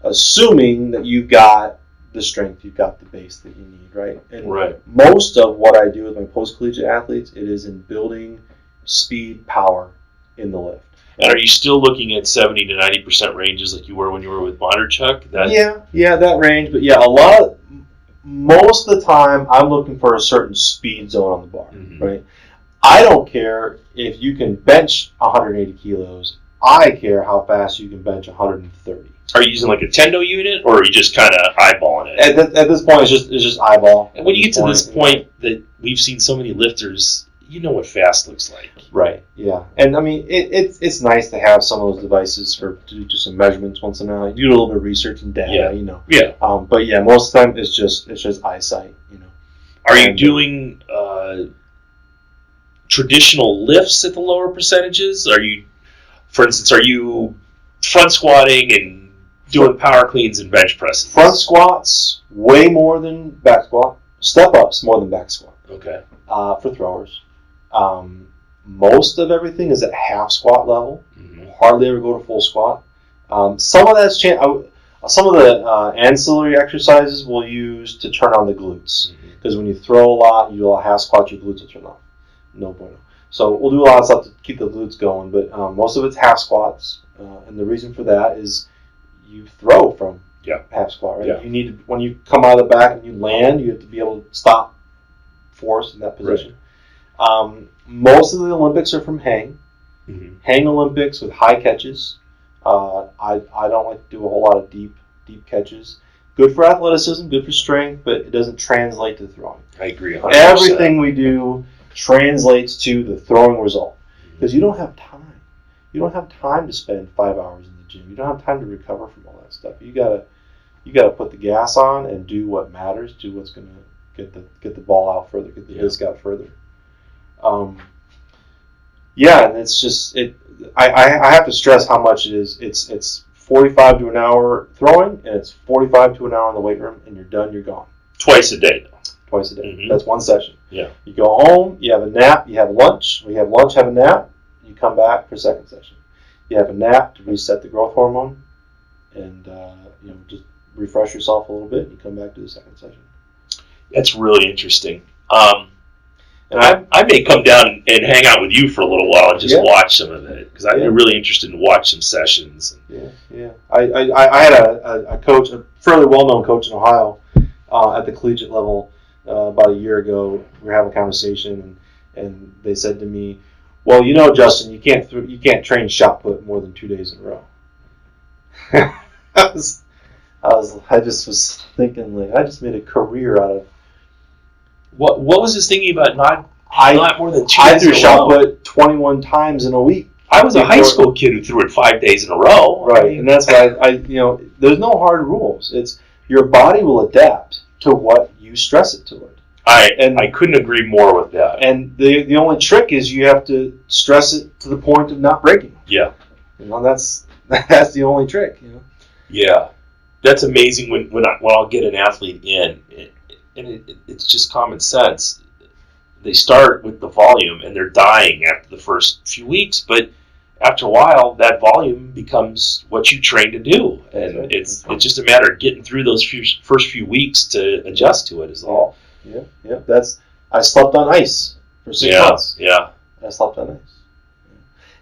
assuming that you've got the strength, you've got the base that you need, right? And most of what I do with my post-collegiate athletes, it is in building speed, power in the lift. And are you still looking at 70 to 90% ranges like you were when you were with Bondarchuk? Yeah, that range. But most of the time, I'm looking for a certain speed zone on the bar, mm-hmm. right? I don't care if you can bench 180 kilos. I care how fast you can bench 130. Are you using like a Tendo unit, or are you just kind of eyeballing it? At this point, it's just eyeball. And when you get to this point that we've seen so many lifters, you know what fast looks like. Right, yeah. And I mean, it's nice to have some of those devices to do some measurements once in a while. You do a little bit of research and data, Yeah. But yeah, most of the time it's just eyesight, Are you doing traditional lifts at the lower percentages? For instance, are you front squatting and doing power cleans and bench presses? Front squats, way more than back squat. Step ups, more than back squat. Okay. For throwers. Most of everything is at half squat level. Mm-hmm. Hardly ever go to full squat. Some of that's some of the ancillary exercises we'll use to turn on the glutes. Because when you throw a lot, you do a lot of half squats, your glutes will turn on. No bueno. So we'll do a lot of stuff to keep the glutes going, but most of it's half squats. And the reason for that is you throw from half squat, right? Yeah. You need to, when you come out of the back and you land, you have to be able to stop force in that position. Right. Most of the Olympics are from hang. Mm-hmm. Hang Olympics with high catches. I don't like to do a whole lot of deep catches. Good for athleticism, good for strength, but it doesn't translate to throwing. I agree 100%. Everything we do translates to the throwing result. Because you don't have time. You don't have time to spend 5 hours in the gym. You don't have time to recover from all that stuff. You gotta put the gas on and do what matters, do what's gonna get the ball out further, get the disc out further. And it's just I have to stress how much it is. It's 45 to an hour throwing, and it's 45 to an hour in the weight room, and you're done. You're gone. Twice a day, though. twice a day. Mm-hmm. That's one session. Yeah. You go home, you have a nap, you have lunch. When you have lunch, have a nap. You come back for second session. You have a nap to reset the growth hormone, and just refresh yourself a little bit. And you come back to the second session. That's really interesting. And I may come down and hang out with you for a little while and just watch some of it, because I'd be really interested to watch some sessions. Yeah. I had a coach, a fairly well-known coach in Ohio, at the collegiate level about a year ago. We were having a conversation, and they said to me, "Well, Justin, you can't train shot put more than 2 days in a row." I just was thinking, like, I just made a career out of. What was his thinking about not more than 2 days I threw in a shot row? put 21 times in a week. I was a high school kid who threw it 5 days in a row. Right, and that's why there's no hard rules. It's your body will adapt to what you stress it toward. I couldn't agree more with that. And the only trick is you have to stress it to the point of not breaking. Yeah. That's the only trick. Yeah, that's amazing when I'll get an athlete in, and it's just common sense. They start with the volume and they're dying after the first few weeks, but after a while, that volume becomes what you train to do, and it's just a matter of getting through those first few weeks to adjust to it. Is all. Yeah. I slept on ice for 6 months. Yeah. I slept on ice.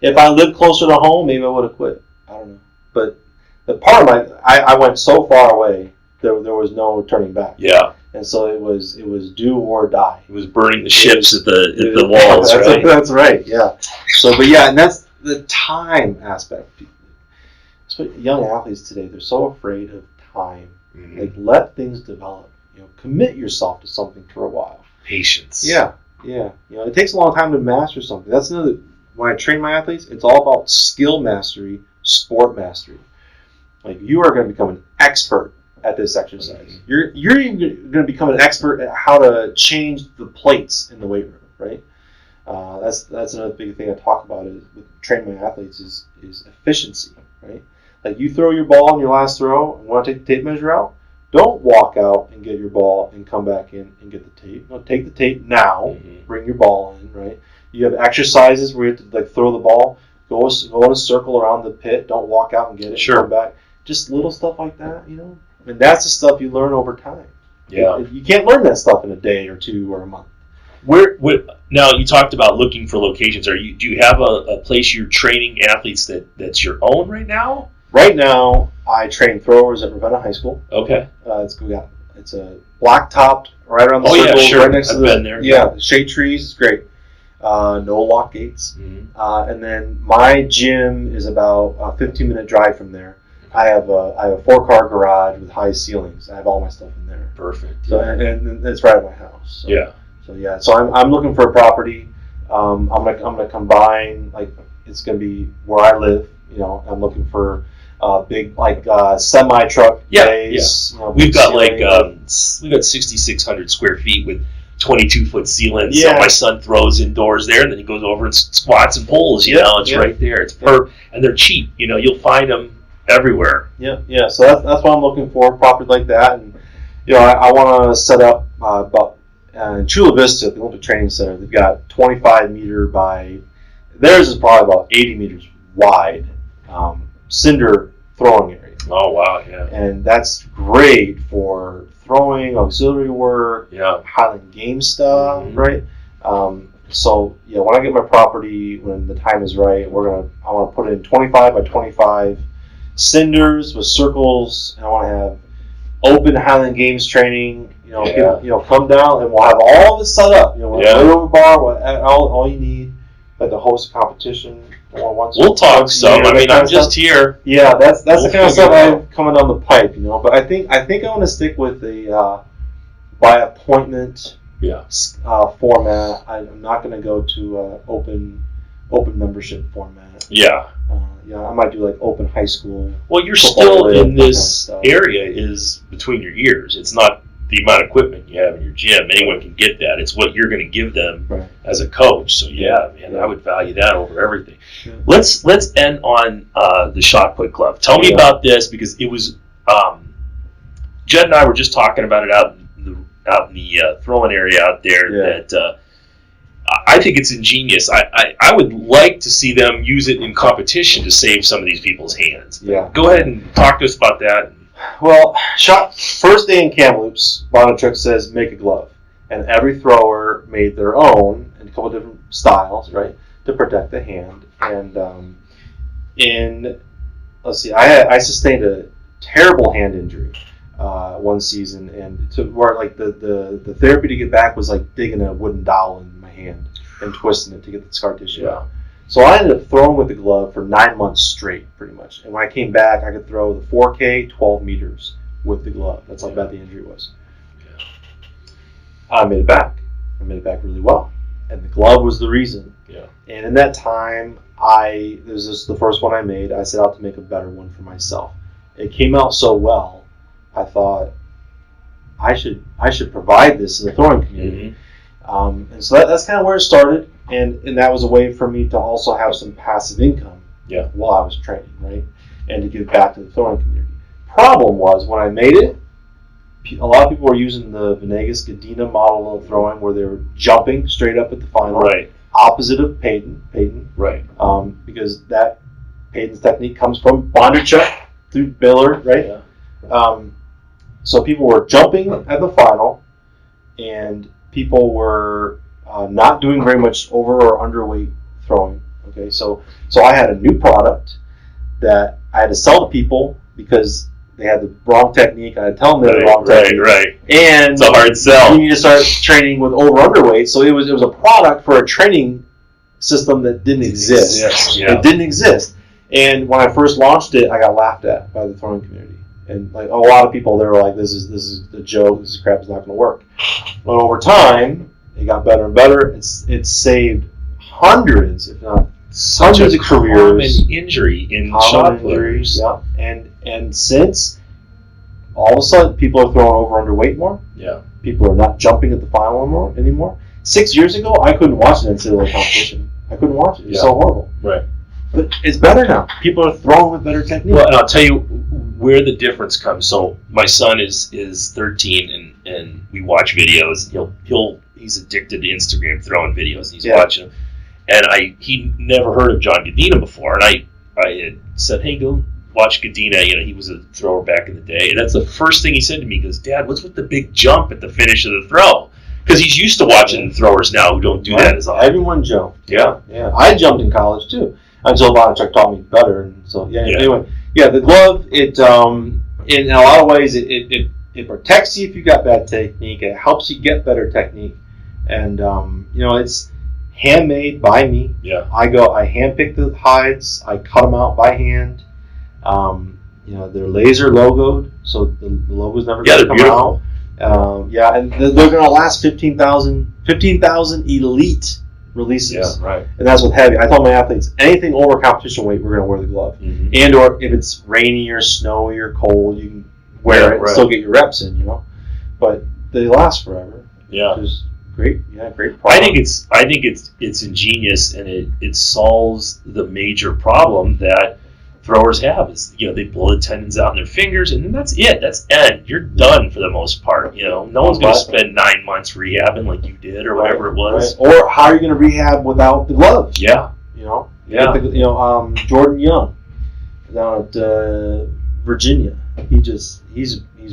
If I lived closer to home, maybe I would have quit. I don't know. But the part of I went so far away, there was no turning back. Yeah. And so it was do or die. It was burning the ships at the walls, right? That's right. Yeah. So, but yeah, and that's the time aspect. Young athletes today, they're so afraid of time. Mm-hmm. Like, let things develop. Commit yourself to something for a while. Patience. Yeah. It takes a long time to master something. That's another. When I train my athletes, it's all about skill mastery, sport mastery. Like, you are going to become an expert at this exercise. Mm-hmm. You're even going to become an expert at how to change the plates in the weight room, right? That's another big thing I talk about is with training my athletes is efficiency, right? Like, you throw your ball in your last throw and want to take the tape measure out. Don't walk out and get your ball and come back in and get the tape. No, take the tape now. Mm-hmm. Bring your ball in, right? You have exercises where you have to throw the ball. Go in a circle around the pit. Don't walk out and get it. Sure. And come back. Just little stuff like that, And that's the stuff you learn over time. Yeah. You can't learn that stuff in a day or two or a month. Now, you talked about looking for locations. Do you have a place you're training athletes that's your own right now? Right now, I train throwers at Ravenna High School. Okay. It's a black-topped right around the circle. Yeah, sure. Right next I've to been there. Yeah, shade trees. It's great. No lock gates. Mm-hmm. And then my gym is about a 15-minute drive from there. I have a 4-car garage with high ceilings. I have all my stuff in there. Perfect. So and it's right at my house. So, yeah. So I'm looking for a property. I'm gonna combine, like, it's gonna be where I live. I'm looking for big, semi truck base. Yeah. We've got we've got 6,600 square feet with 22-foot ceilings. Yeah. So my son throws indoors there, and then he goes over and squats and pulls. It's right there. It's and they're cheap. You'll find them everywhere. Yeah. So that's what I'm looking for, property like that, and I want to set up about in Chula Vista, the Olympic Training Center. They've got 25 meter by theirs is probably about 80 meters wide. Cinder throwing area. Oh, wow, yeah. And that's great for throwing, auxiliary work, Highland Games stuff, mm-hmm. right? So, when I get my property, when the time is right, I want to put in 25 by 25 cinders with circles, and I want to have open Highland Games training. People, come down, and we'll have all this set up. Weight over bar, all you need, like to host a competition. We'll talk some. I'm just here. Yeah, that's the kind of stuff I have coming down the pipe, But I think I want to stick with the by appointment format. I'm not going to go to open membership format. Yeah. I might do like open high school. Well, you're still in this area is between your ears. It's not the amount of equipment you have in your gym. Anyone can get that. It's what you're going to give them as a coach. So I would value that over everything. Yeah. Let's end on the shot put glove. Tell me about this, because it was Jed and I were just talking about it out in out in the throwing area out there that I think it's ingenious. I would like to see them use it in competition to save some of these people's hands. Yeah. Go ahead and talk to us about that. Well, first day in Kamloops, Bonnechuck says make a glove, and every thrower made their own in a couple different styles, right, to protect the hand. And let's see, I sustained a terrible hand injury one season, and to where like the therapy to get back was like digging a wooden dowel in my hand and twisting it to get the scar tissue out. So I ended up throwing with the glove for 9 months straight, pretty much. And when I came back, I could throw the 4K 12 meters with the glove. That's how bad the injury was. Yeah. I made it back. I made it back really well, and the glove was the reason. Yeah. And in that time, this is the first one I made. I set out to make a better one for myself. It came out so well, I thought I should provide this to the throwing community. Mm-hmm. And so that's kind of where it started, and that was a way for me to also have some passive income while I was training, right, and to give back to the throwing community. Problem was, when I made it, a lot of people were using the Venegas Gadina model of throwing, where they were jumping straight up at the final, right, opposite of Peyton, right, because that Peyton's technique comes from Bonderchuck through Miller, right? Yeah. So people were jumping at the final, and people were not doing very much over or underweight throwing. Okay, so I had a new product that I had to sell to people because they had the wrong technique. I had to tell them they had the wrong technique. Right. And it's a hard sell. You need to start training with over underweight. So it was a product for a training system that didn't exist. Yes. Yeah. It didn't exist. And when I first launched it, I got laughed at by the throwing community. And like a lot of people, they were like, "This is the joke. This crap is not going to work." But over time, it got better and better. It's saved hundreds, if not hundreds of careers. Common injury in shot players. Yeah, and since all of a sudden people are throwing over underweight more. Yeah, people are not jumping at the final anymore. 6 years ago, I couldn't watch an NCAA competition. I couldn't watch it. It's so horrible. Right. But it's better now. People are throwing with better technique. Well, and I'll tell you where the difference comes. So my son is 13, and we watch videos. He's addicted to Instagram throwing videos. He's watching them, and he never heard of John Gadina before, and I had said, "Hey, go watch Gadina." He was a thrower back in the day, and that's the first thing he said to me. He goes, "Dad, what's with the big jump at the finish of the throw?" Because he's used to watching throwers now who don't do that as often. Everyone jumped. Yeah. I jumped in college too, until Bonnechuck taught me better. And so anyway, the glove, it in a lot of ways it protects you if you got bad technique. It helps you get better technique, and it's handmade by me. Yeah. I handpick the hides. I cut them out by hand. They're laser logoed, so the logo's never going to come out. And they're going to last 15,000 elite releases. Yeah, right. And that's with heavy. I tell my athletes, anything over competition weight, we're going to wear the glove. Mm-hmm. And or if it's rainy or snowy or cold, you can wear it and still get your reps in, But they last forever. Yeah. Which is great. Yeah, great I product. think it's ingenious, and it solves the major problem that throwers have is they blow the tendons out in their fingers, and then that's it. That's end. You're done for the most part. No one's going to spend 9 months rehabbing like you did or whatever it was. Right. Or how are you going to rehab without the gloves? Yeah. Jordan Young down at Virginia. He's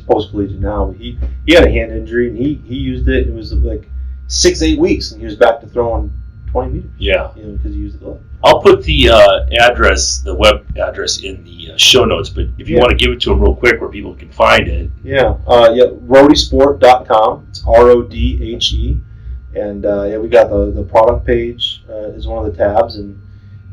post collegiate now. But he had a hand injury, and he used it. It was like 6-8 weeks, and he was back to throwing 20 meters. Yeah. Because he used the glove. I'll put the web address in the show notes, but if you want to give it to them real quick where people can find it. Rodhesport.com. It's RODHE. And we got the product page is one of the tabs, and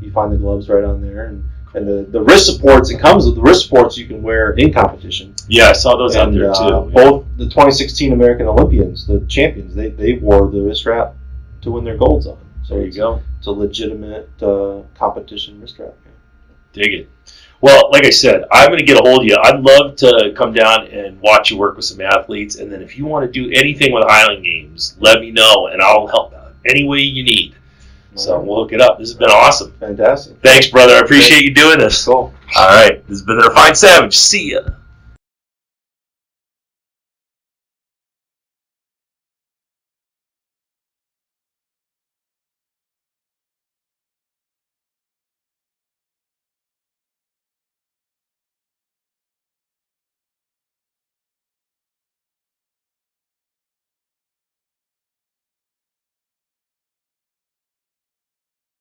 you find the gloves right on there. And the wrist supports, it comes with the wrist supports you can wear in competition. Yeah, I saw those out there too. Both the 2016 American Olympians, the champions, they wore the wrist wrap to win their golds on. So there you go. It's a legitimate competition wrist wrap. Dig it. Well, like I said, I'm going to get a hold of you. I'd love to come down and watch you work with some athletes. And then if you want to do anything with Highland Games, let me know, and I'll help out any way you need. So we'll hook it up. This has been awesome. Fantastic. Thanks, brother. I appreciate you doing this. Cool. All right. This has been the Refined Savage. See ya.